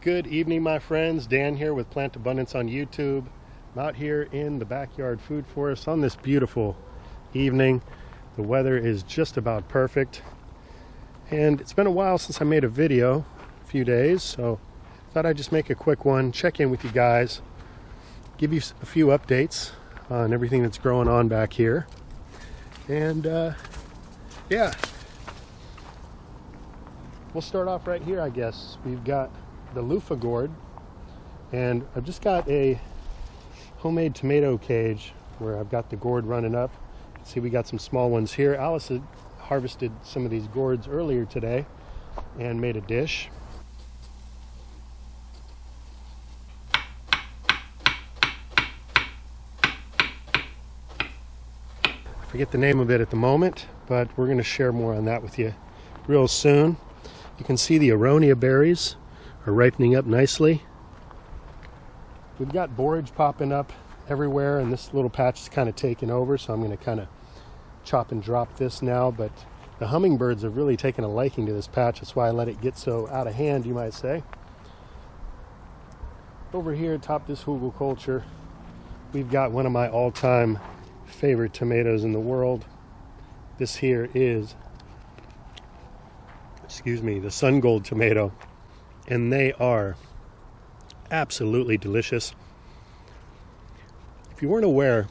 Good evening, my friends. Dan here with Plant Abundance on YouTube. I'm out here in the backyard food forest on this beautiful evening. The weather is just about perfect. And it's been a while since I made a video, a few days, so I thought I'd just make a quick one, check in with you guys, give you a few updates on everything that's growing on back here. And yeah, we'll start off right here, I guess. We've got the loofah gourd, and I've just got a homemade tomato cage where I've got the gourd running up. See, we got some small ones here. Alice had harvested some of these gourds earlier today and made a dish. I forget the name of it at the moment, but we're going to share more on that with you real soon. You can see the aronia berries are ripening up nicely. We've got borage popping up everywhere, and this little patch is kind of taken over, so I'm going to kind of chop and drop this now. But the hummingbirds have really taken a liking to this patch. That's why I let it get so out of hand, you might say. Over here atop this hugelkultur, we've got one of my all-time favorite tomatoes in the world. This here is, the sun gold tomato, and they are absolutely delicious. If you weren't aware,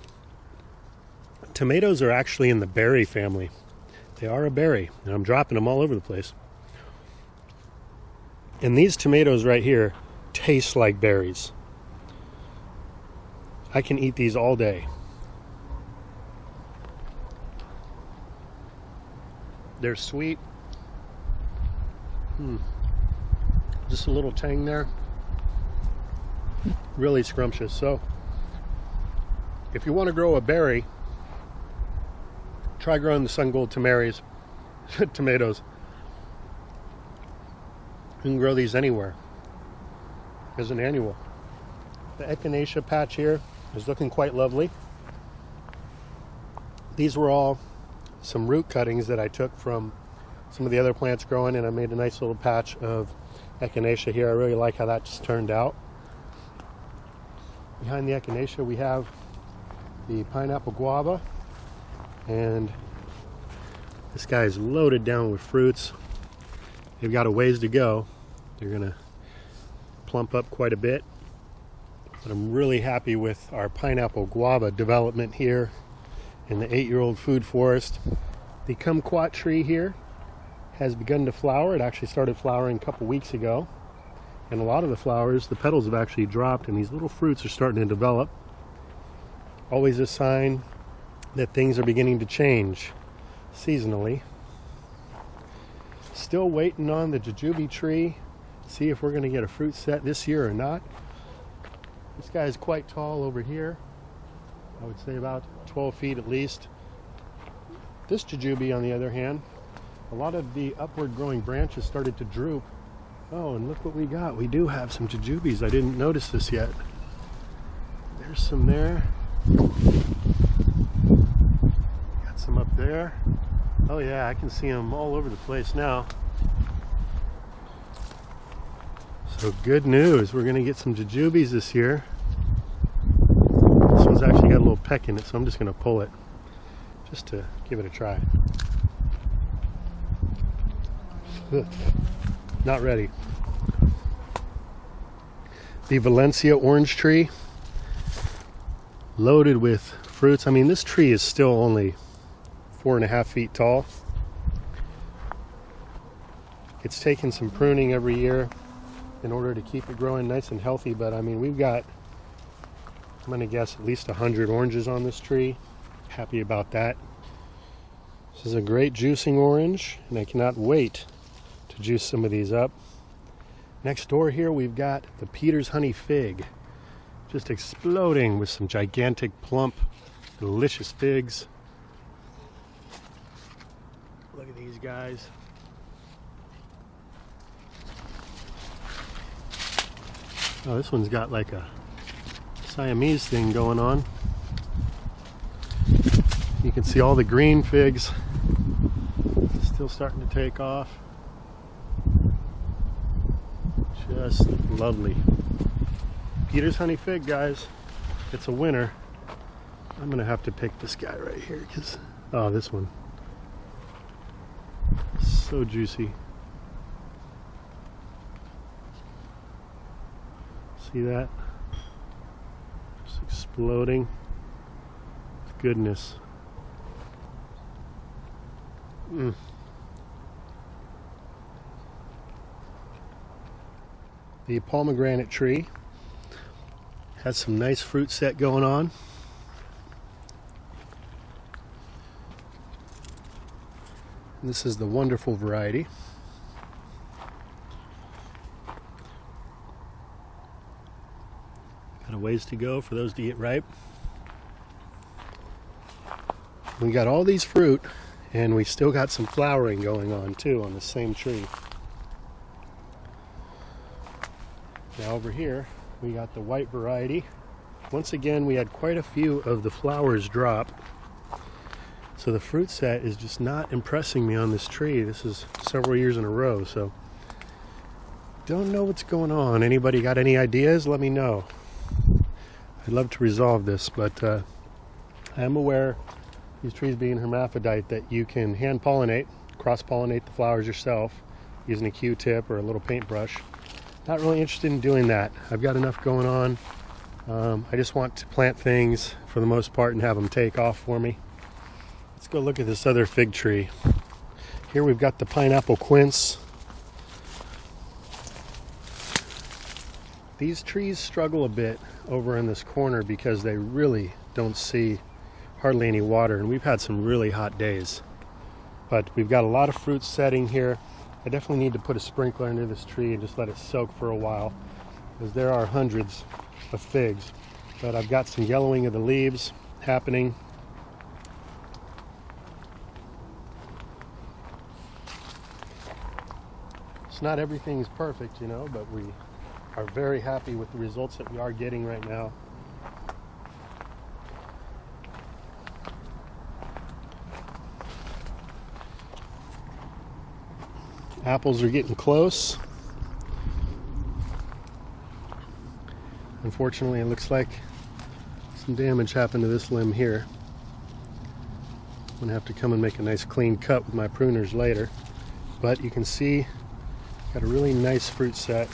tomatoes are actually in the berry family. They are a berry, and I'm dropping them all over the place. And these tomatoes right here taste like berries. I can eat these all day. They're sweet. Just a little tang there. Really scrumptious. So if you want to grow a berry, try growing the sun gold tomatoes. You can grow these anywhere as an annual. The Echinacea patch here is looking quite lovely. These were all some root cuttings that I took from some of the other plants growing, and I made a nice little patch of Echinacea here. I really like how that just turned out. Behind the Echinacea we have the pineapple guava, and this guy is loaded down with fruits. They've got a ways to go. They're gonna plump up quite a bit, but I'm really happy with our pineapple guava development here in the 8-year-old food forest. The kumquat tree here has begun to flower. It actually started flowering a couple weeks ago, and a lot of the flowers, the petals have actually dropped, and these little fruits are starting to develop. Always a sign that things are beginning to change seasonally. Still waiting on the jujube tree, see if we're going to get a fruit set this year or not. This guy is quite tall over here. I would say about 12 feet at least. This jujube, on the other hand, a lot of the upward growing branches started to droop. Oh, and look what we got. We do have some jujubes. I didn't notice this yet. There's some there. Got some up there. Oh yeah, I can see them all over the place now. So good news. We're going to get some jujubes this year. This one's actually got a little peck in it, so I'm just going to pull it just to give it a try. Not ready. The Valencia orange tree, loaded with fruits. I mean, this tree is still only 4.5 feet tall. It's taken some pruning every year in order to keep it growing nice and healthy, but I mean, we've got, I'm going to guess, at least 100 oranges on this tree. Happy about that. This is a great juicing orange, and I cannot wait to juice some of these up. Next door here we've got the Peter's honey fig, just exploding with some gigantic, plump, delicious figs. Look at these guys. Oh, this one's got like a Siamese thing going on. You can see all the green figs still starting to take off. Just lovely. Peter's honey fig, guys. It's a winner. I'm gonna have to pick this guy right here because, oh, this one. So juicy. See that? Just exploding. Goodness. The pomegranate tree has some nice fruit set going on. This is the wonderful variety. Got a ways to go for those to get ripe. We got all these fruit, and we still got some flowering going on too on the same tree. Now over here we got the white variety. Once again, we had quite a few of the flowers drop, so the fruit set is just not impressing me on this tree. This is several years in a row, so don't know what's going on. Anybody got any ideas? Let me know. I'd love to resolve this, but I am aware, these trees being hermaphrodite, that you can hand pollinate, cross-pollinate the flowers yourself using a Q-tip or a little paintbrush. Not really interested in doing that. I've got enough going on. I just want to plant things for the most part and have them take off for me. Let's go look at this other fig tree. Here we've got the pineapple quince. These trees struggle a bit over in this corner because they really don't see hardly any water, and we've had some really hot days. But we've got a lot of fruit setting here. I definitely need to put a sprinkler under this tree and just let it soak for a while, because there are hundreds of figs. But I've got some yellowing of the leaves happening. It's not everything is perfect, you know, but we are very happy with the results that we are getting right now. Apples are getting close. Unfortunately, it looks like some damage happened to this limb here. I'm gonna have to come and make a nice clean cut with my pruners later. But you can see, got a really nice fruit set.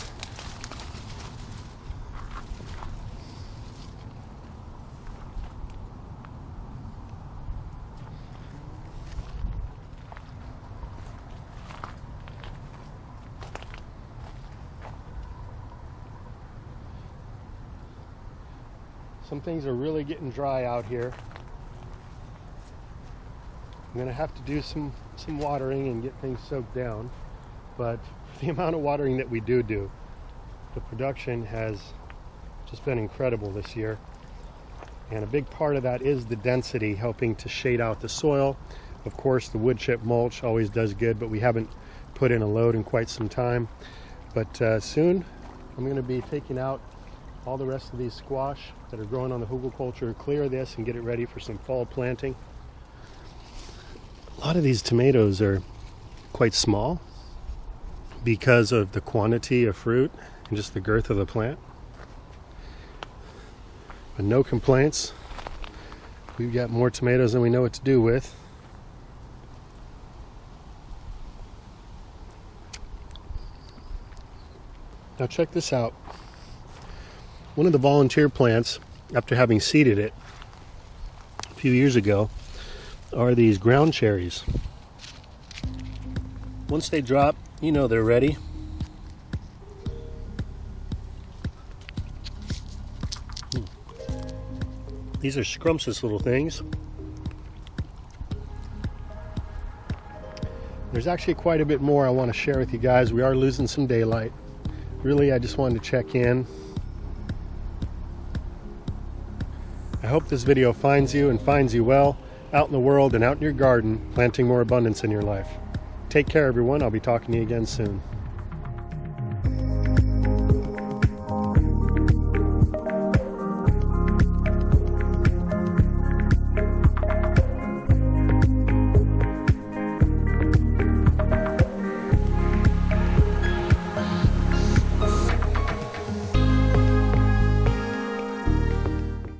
Some things are really getting dry out here. I'm gonna have to do some watering and get things soaked down, but the amount of watering that we do, the production has just been incredible this year. And a big part of that is the density helping to shade out the soil. Of course, the wood chip mulch always does good, but we haven't put in a load in quite some time. But soon I'm gonna be taking out all the rest of these squash that are growing on the hugelkultur, clear this and get it ready for some fall planting. A lot of these tomatoes are quite small because of the quantity of fruit and just the girth of the plant. But no complaints. We've got more tomatoes than we know what to do with. Now check this out. One of the volunteer plants, after having seeded it a few years ago, are these ground cherries. Once they drop, you know they're ready. These are scrumptious little things. There's actually quite a bit more I want to share with you guys. We are losing some daylight. Really, I just wanted to check in. I hope this video finds you and finds you well out in the world and out in your garden, planting more abundance in your life. Take care, everyone. I'll be talking to you again soon.